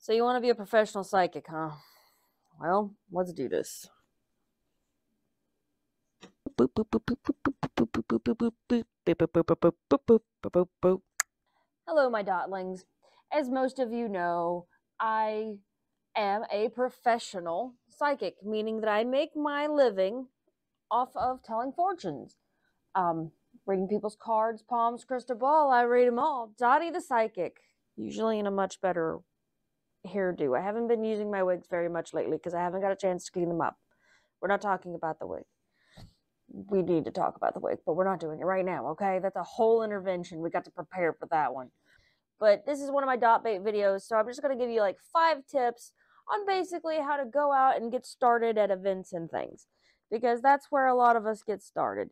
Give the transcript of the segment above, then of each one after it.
So you want to be a professional psychic, huh? Well, let's do this. Hello, my dotlings. As most of you know, I am a professional psychic, meaning that I make my living off of telling fortunes. Reading people's cards, palms, crystal ball, I read them all. Dottie the psychic, usually in a much better hairdo. I haven't been using my wigs very much lately because I haven't got a chance to clean them up. We're not talking about the wig. We need to talk about the wig, but we're not doing it right now, okay? That's a whole intervention. We got to prepare for that one. But this is one of my dot bait videos, so I'm just going to give you like 5 tips on basically how to go out and get started at events and things. Because that's where a lot of us get started.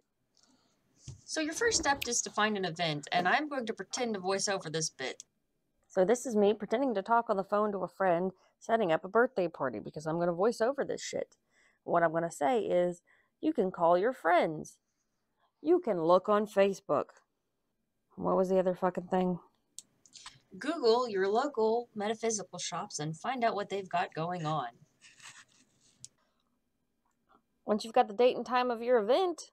So your first step is to find an event, and I'm going to pretend to voice over this bit. So this is me pretending to talk on the phone to a friend, setting up a birthday party, because I'm going to voice over this shit. What I'm going to say is, you can call your friends. You can look on Facebook. What was the other fucking thing? Google your local metaphysical shops and find out what they've got going on. Once you've got the date and time of your event,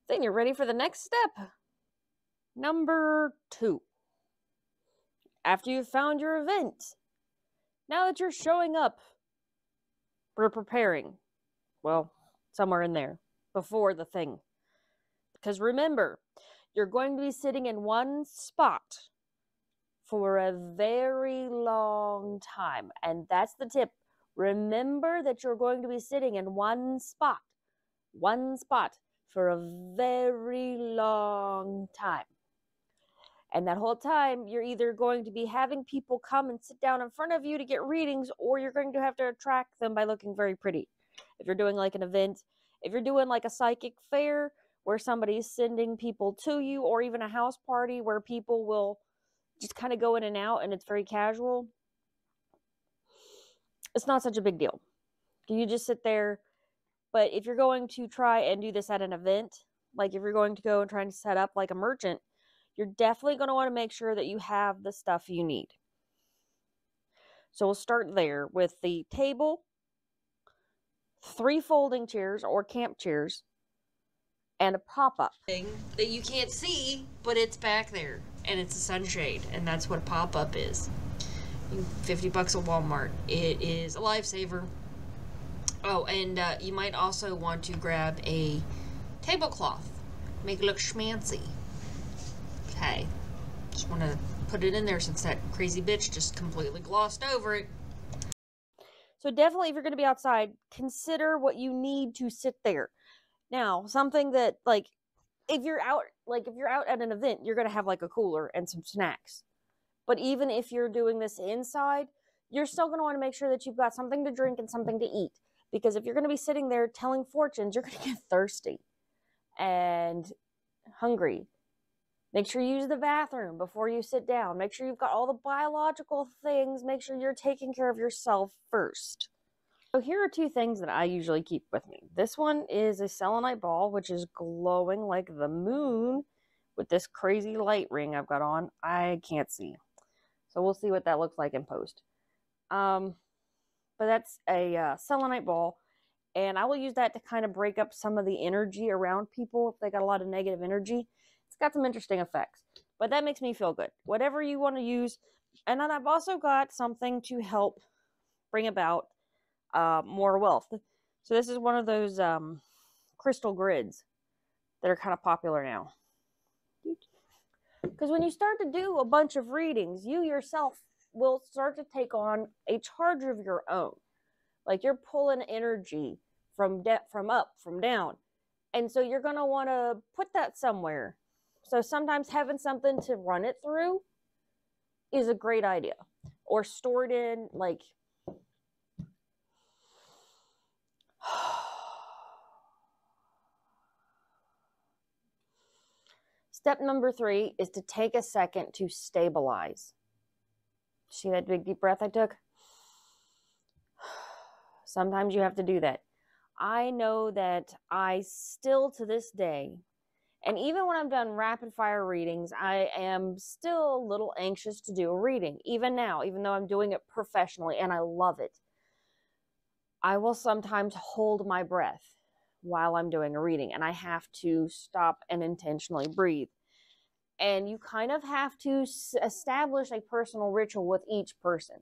then you're ready for the next step. Number 2. After you've found your event, now that you're showing up, we're preparing. Well, somewhere in there, before the thing. Because remember, you're going to be sitting in one spot for a very long time. And that's the tip. Remember that you're going to be sitting in one spot for a very long time. And that whole time, you're either going to be having people come and sit down in front of you to get readings, or you're going to have to attract them by looking very pretty. If you're doing like an event, if you're doing like a psychic fair where somebody's sending people to you, or even a house party where people will just kind of go in and out and it's very casual, it's not such a big deal. You just sit there. But if you're going to try and do this at an event, like if you're going to go and try to set up like a merchant, you're definitely going to want to make sure that you have the stuff you need. So we'll start there with the table, 3 folding chairs or camp chairs, and a pop-up. Thing that you can't see, but it's back there, and it's a sunshade, and that's what a pop-up is. $50 at Walmart. It is a lifesaver. Oh, and you might also want to grab a tablecloth. Make it look schmancy. Okay. Just want to put it in there since that crazy bitch just completely glossed over it. So definitely, if you're going to be outside, consider what you need to sit there. Now, something that, like, if you're out at an event, you're going to have like a cooler and some snacks. But even if you're doing this inside, you're still going to want to make sure that you've got something to drink and something to eat. Because if you're going to be sitting there telling fortunes, you're going to get thirsty and hungry. Make sure you use the bathroom before you sit down. Make sure you've got all the biological things. Make sure you're taking care of yourself first. So here are 2 things that I usually keep with me. This one is a selenite ball, which is glowing like the moon with this crazy light ring I've got on. I can't see. So we'll see what that looks like in post. But that's a selenite ball. And I will use that to kind of break up some of the energy around people if they got a lot of negative energy. It's got some interesting effects. But that makes me feel good. Whatever you want to use. And then I've also got something to help bring about more wealth. So this is one of those crystal grids that are kind of popular now. Because when you start to do a bunch of readings, you yourself will start to take on a charge of your own. Like you're pulling energy from up, from down. And so you're going to want to put that somewhere. So sometimes having something to run it through is a great idea. Or store it in, like... Step number 3 is to take a second to stabilize. See that big deep breath I took? Sometimes you have to do that. I know that I still to this day And even when I'm done rapid fire readings, I am still a little anxious to do a reading. Even now, even though I'm doing it professionally and I love it, I will sometimes hold my breath while I'm doing a reading, and I have to stop and intentionally breathe. And you kind of have to establish a personal ritual with each person.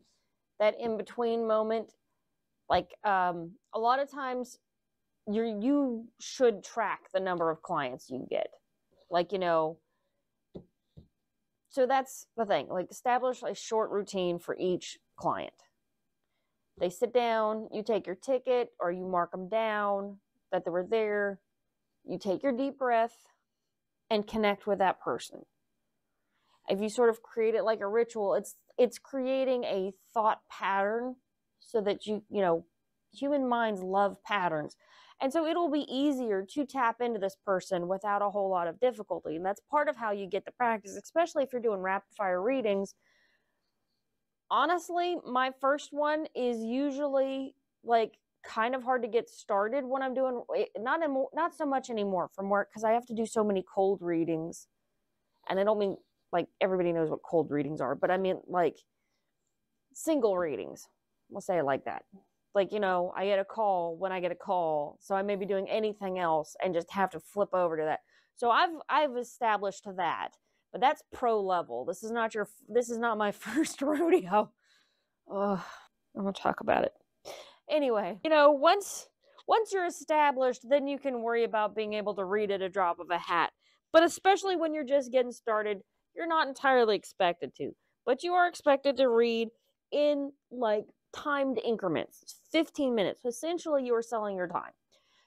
That in between moment, like a lot of times you should track the number of clients you get. Like, so that's the thing. Like, establish a short routine for each client. They sit down, you take your ticket, or you mark them down that they were there. You take your deep breath and connect with that person. If you sort of create it like a ritual, it's creating a thought pattern so that human minds love patterns. And so it'll be easier to tap into this person without a whole lot of difficulty. And that's part of how you get the practice, especially if you're doing rapid fire readings. Honestly, my first one is usually like kind of hard to get started when I'm doing not so much anymore from work, because I have to do so many cold readings. And I don't mean like everybody knows what cold readings are, but I mean like single readings. We'll say it like that. Like, I get a call when I get a call, so I may be doing anything else and just have to flip over to that. So I've established that, but that's pro level. This is not my first rodeo. I'm gonna talk about it anyway. Once you're established, then you can worry about being able to read at a drop of a hat. But especially when you're just getting started, you're not entirely expected to, but you are expected to read in like timed increments, 15 minutes. Essentially, you are selling your time.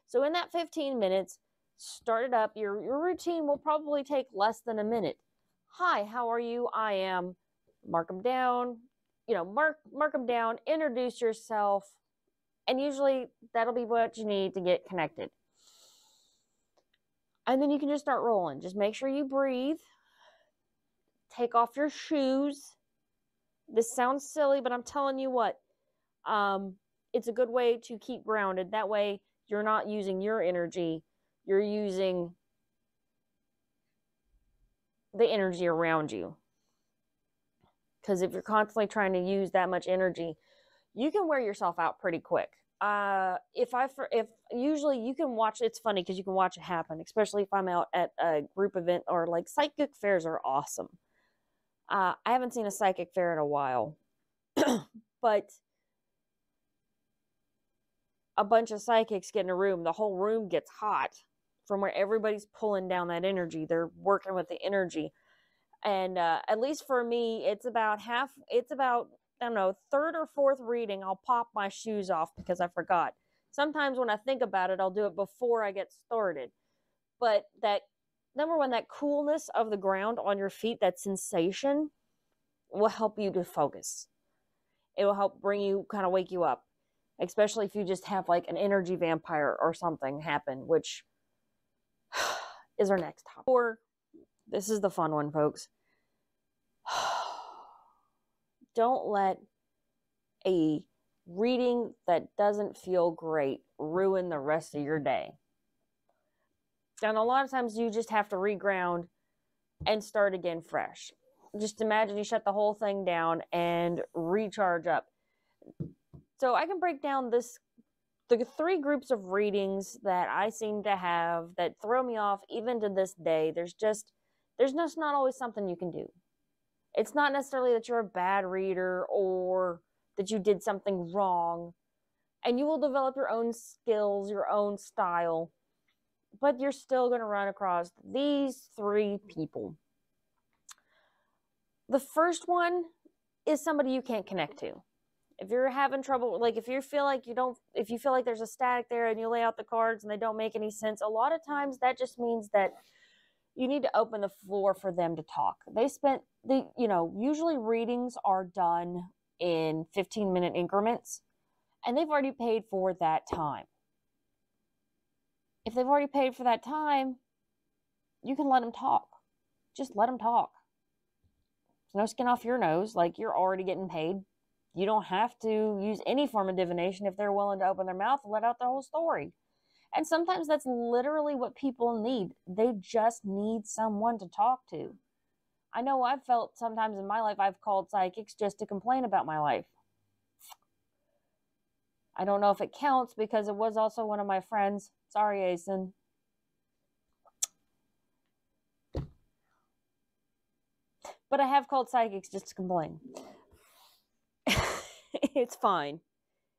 So in that 15 minutes, start it up. Your routine will probably take less than a minute. Hi, how are you? I am. Mark them down. Mark them down. Introduce yourself, and usually that'll be what you need to get connected. And then you can just start rolling. Just make sure you breathe. Take off your shoes. This sounds silly, but I'm telling you what. It's a good way to keep grounded. That way you're not using your energy. You're using the energy around you. Because if you're constantly trying to use that much energy, you can wear yourself out pretty quick. If usually you can watch, it's funny because you can watch it happen, especially if I'm out at a group event, or like psychic fairs are awesome. I haven't seen a psychic fair in a while, but a bunch of psychics get in a room, the whole room gets hot from where everybody's pulling down that energy. They're working with the energy. And at least for me, it's about I don't know, third or fourth reading, I'll pop my shoes off because I forgot. Sometimes when I think about it, I'll do it before I get started. But that, number one, that coolness of the ground on your feet, that sensation will help you to focus. It will help wake you up, especially if you just have like an energy vampire or something happen, which is our next topic. Or, this is the fun one, folks. Don't let a reading that doesn't feel great ruin the rest of your day. And a lot of times you just have to reground and start again fresh. Just imagine you shut the whole thing down and recharge up. So I can break down the 3 groups of readings that I seem to have that throw me off even to this day. There's just not always something you can do. It's not necessarily that you're a bad reader or that you did something wrong, and you will develop your own skills, your own style, but you're still going to run across these 3 people. The first one is somebody you can't connect to. If you're having trouble, like if you feel like there's a static there and you lay out the cards and they don't make any sense, a lot of times that just means that you need to open the floor for them to talk. Usually readings are done in 15-minute increments, and they've already paid for that time. If they've already paid for that time, you can let them talk. Just let them talk. There's no skin off your nose. Like, you're already getting paid. You don't have to use any form of divination if they're willing to open their mouth and let out their whole story. And sometimes that's literally what people need. They just need someone to talk to. I know I've felt sometimes in my life I've called psychics just to complain about my life. I don't know if it counts because it was also one of my friends. Sorry, Asen. But I have called psychics just to complain. It's fine.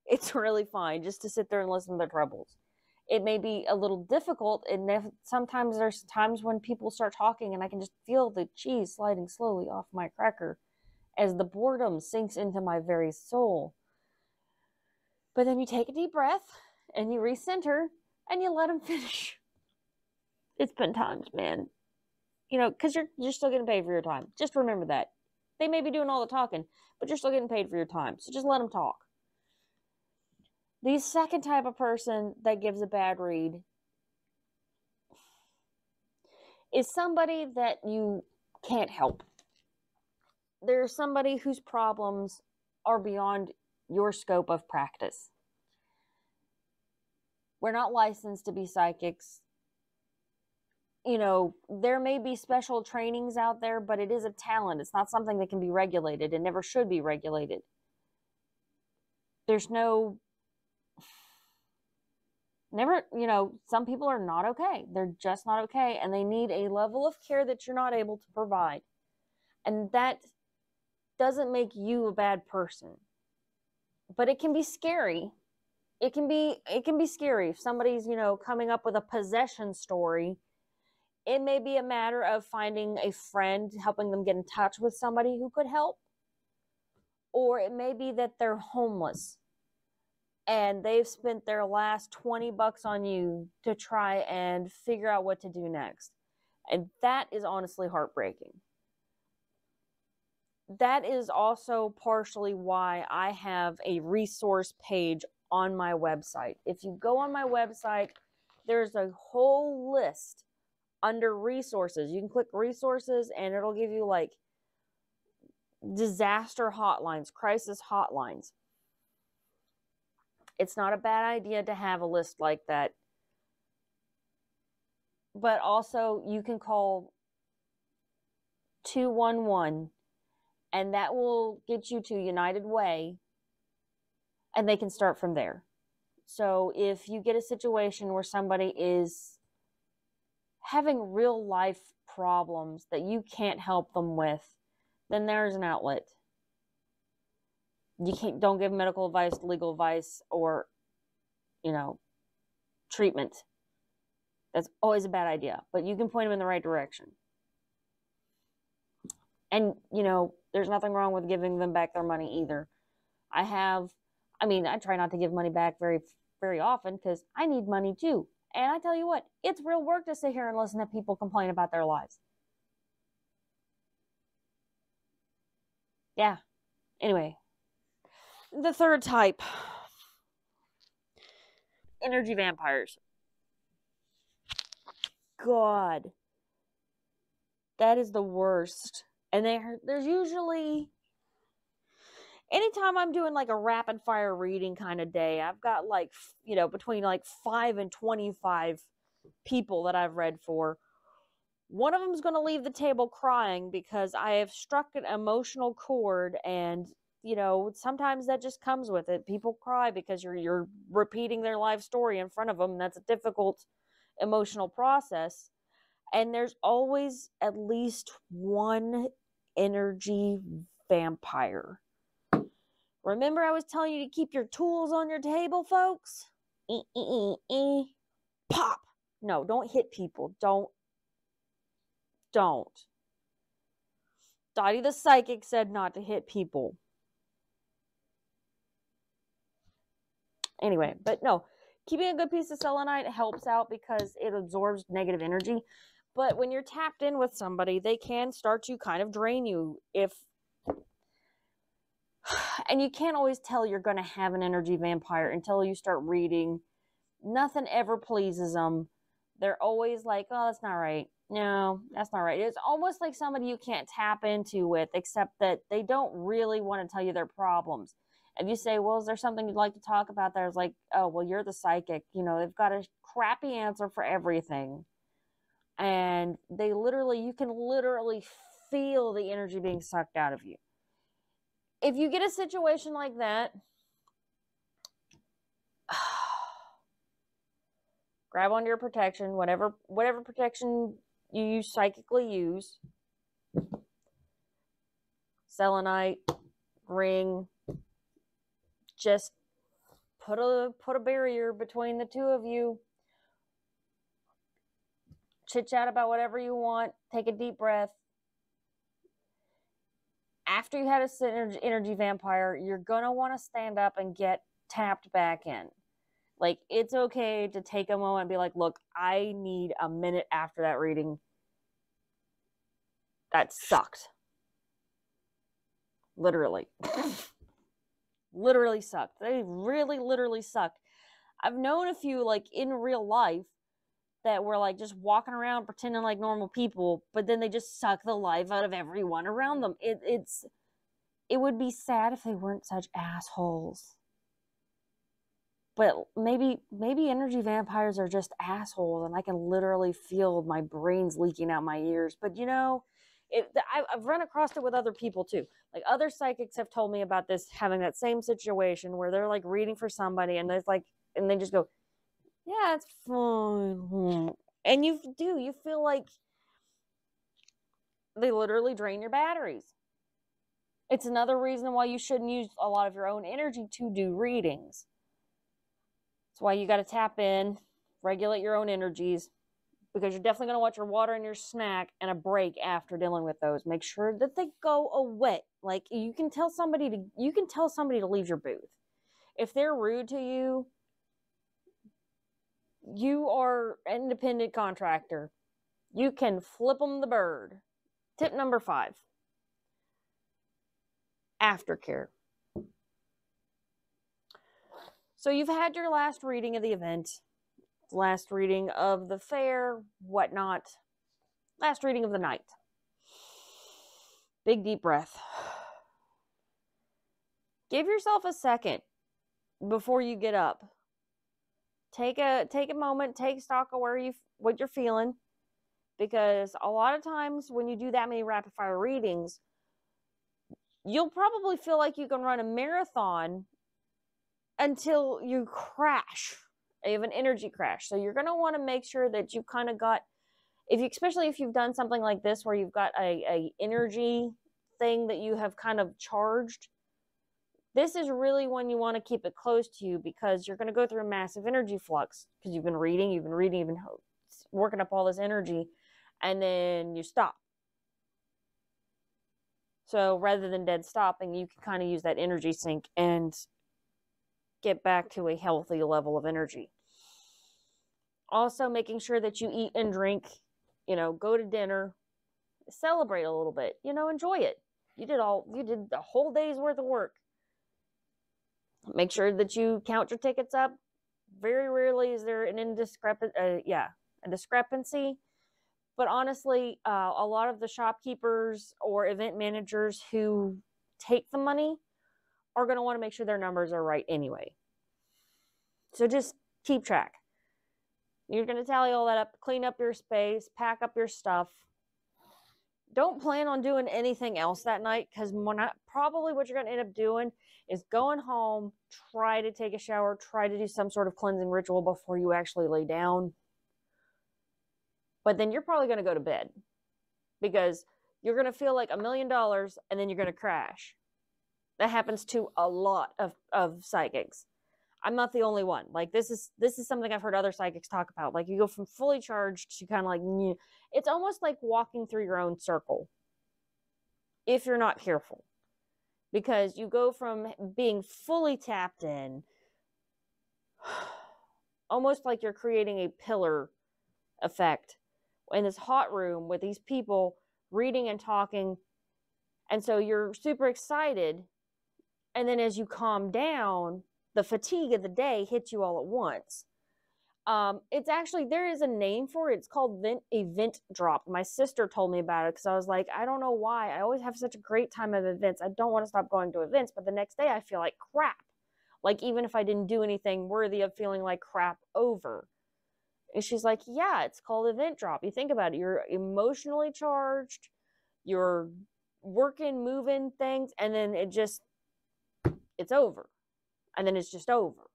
It's really fine just to sit there and listen to their troubles. It may be a little difficult, and sometimes there's times when people start talking and I can just feel the cheese sliding slowly off my cracker as the boredom sinks into my very soul. But then you take a deep breath and you recenter and you let them finish. It's been times, man. You know, because you're still getting paid for your time. Just remember that. They may be doing all the talking, but you're still getting paid for your time. So just let them talk. The second type of person that gives a bad read is somebody that you can't help. There's somebody whose problems are beyond your scope of practice. We're not licensed to be psychics. You know, there may be special trainings out there, but it is a talent. It's not something that can be regulated. It never should be regulated. There's no... Never, you know, some people are not okay. They're just not okay. And they need a level of care that you're not able to provide. And that doesn't make you a bad person. But it can be scary. It can be scary if somebody's, you know, coming up with a possession story. It may be a matter of finding a friend, helping them get in touch with somebody who could help. Or it may be that they're homeless and they've spent their last $20 on you to try and figure out what to do next. And that is honestly heartbreaking. That is also partially why I have a resource page on my website. If you go on my website, there's a whole list under resources. You can click resources and it'll give you like disaster hotlines, crisis hotlines. It's not a bad idea to have a list like that. But also you can call 211 and that will get you to United Way and they can start from there. So if you get a situation where somebody is having real life problems that you can't help them with, then there's an outlet. Don't give medical advice, legal advice, or, you know, treatment. That's always a bad idea, but you can point them in the right direction. And, you know, there's nothing wrong with giving them back their money either. I try not to give money back very, very often because I need money too. And I tell you what, it's real work to sit here and listen to people complain about their lives. Yeah. Anyway, the third type, energy vampires. God, that is the worst. And there's usually, anytime I'm doing like a rapid fire reading kind of day, I've got like, you know, between like 5 and 25 people that I've read for. One of them is going to leave the table crying because I have struck an emotional chord, and you know, sometimes that just comes with it. People cry because you're repeating their life story in front of them. That's a difficult emotional process. And there's always at least one energy vampire. Remember I was telling you to keep your tools on your table, folks? Pop. No, don't hit people. Don't. Dottie the psychic said not to hit people. Anyway, but no, keeping a good piece of selenite helps out because it absorbs negative energy. But when you're tapped in with somebody, they can start to kind of drain you and you can't always tell you're going to have an energy vampire until you start reading. Nothing ever pleases them. They're always like, oh, that's not right. No, that's not right. It's almost like somebody you can't tap into with, except that they don't really want to tell you their problems. If you say, well, is there something you'd like to talk about? There's like, oh, well, you're the psychic. You know, they've got a crappy answer for everything. And you can literally feel the energy being sucked out of you. If you get a situation like that, grab onto your protection, whatever protection you psychically use. Selenite, ring, just put a barrier between the two of you. Chit chat about whatever you want. Take a deep breath. After you had a energy vampire, you're going to want to stand up and get tapped back in. Like, it's okay to take a moment and be like, look, I need a minute after that reading. That sucked. Literally. Literally sucked. They really literally sucked. I've known a few, like, in real life that were, like, just walking around pretending like normal people, but then they just suck the life out of everyone around them. It would be sad if they weren't such assholes. But maybe energy vampires are just assholes, and I can literally feel my brains leaking out my ears. But, you know, I've run across it with other people, too. Like, other psychics have told me about this, having that same situation where they're, like, reading for somebody, and there's, like, and they just go, yeah, it's fine. And you feel like they literally drain your batteries. It's another reason why you shouldn't use a lot of your own energy to do readings. That's why you got to tap in, regulate your own energies, because you're definitely going to want your water and your snack and a break after dealing with those. Make sure that they go away. Like, you can tell somebody to leave your booth. If they're rude to you, you are an independent contractor. You can flip them the bird. Tip number 5. Aftercare. So you've had your last reading of the event, last reading of the fair, whatnot, last reading of the night. Big deep breath. Give yourself a second before you get up. Take a moment, take stock of what you're feeling, because a lot of times when you do that many rapid fire readings, you'll probably feel like you can run a marathon until you crash. You have an energy crash. So you're going to want to make sure that you kind of got, especially if you've done something like this where you've got a energy thing that you have kind of charged. This is really when you want to keep it close to you, because you're going to go through a massive energy flux because you've been reading, you've been working up all this energy, and then you stop. So rather than dead stopping, you can kind of use that energy sink and get back to a healthy level of energy. Also, making sure that you eat and drink, go to dinner, celebrate a little bit, enjoy it. You did the whole day's worth of work. Make sure that you count your tickets up. Very rarely is there a discrepancy. But honestly, a lot of the shopkeepers or event managers who take the money are going to want to make sure their numbers are right anyway. So just keep track. You're going to tally all that up, clean up your space, pack up your stuff. Don't plan on doing anything else that night, because probably what you're going to end up doing is going home, try to take a shower, try to do some sort of cleansing ritual before you actually lay down. But then you're probably going to go to bed, because you're going to feel like $1 million and then you're going to crash. That happens to a lot of psychics. I'm not the only one. Like, this is something I've heard other psychics talk about. Like, you go from fully charged to kind of like, it's almost like walking through your own circle if you're not careful. Because you go from being fully tapped in, almost like you're creating a pillar effect in this hot room with these people reading and talking. And so you're super excited. And then as you calm down, the fatigue of the day hits you all at once. It's actually, there is a name for it. It's called event drop. My sister told me about it because I was like, I don't know why. I always have such a great time at events. I don't want to stop going to events, but the next day I feel like crap. Like, even if I didn't do anything worthy of feeling like crap over. And she's like, yeah, it's called event drop. You think about it. You're emotionally charged. You're working, moving things, and then it's over. And then it's just over.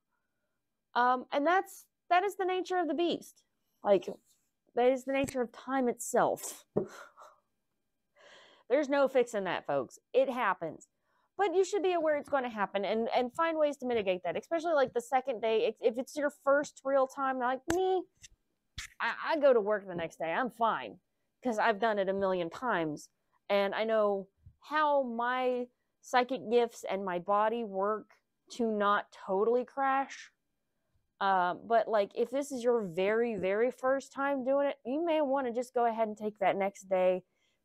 And that is the nature of the beast. Like, that is the nature of time itself. There's no fixing that, folks. It happens. But you should be aware it's going to happen and find ways to mitigate that, especially like the second day. If it's your first real time, like me, I go to work the next day. I'm fine because I've done it a million times. And I know how my psychic gifts and my body work to not totally crash. But like, if this is your very, very first time doing it, you may want to just go ahead and take that next day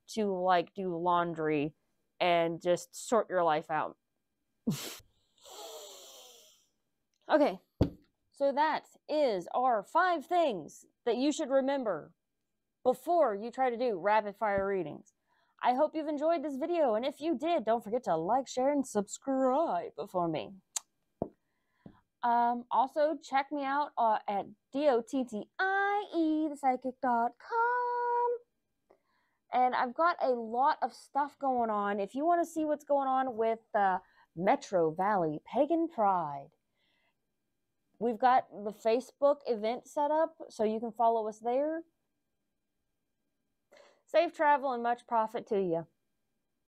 to like do laundry and just sort your life out. Okay, so that is our 5 things that you should remember before you try to do rapid fire readings. I hope you've enjoyed this video, and if you did, don't forget to like, share, and subscribe for me. Also, check me out at dottieThepsychic.com. And I've got a lot of stuff going on. If you want to see what's going on with Metro Valley Pagan Pride, we've got the Facebook event set up, so you can follow us there. Safe travel and much profit to you.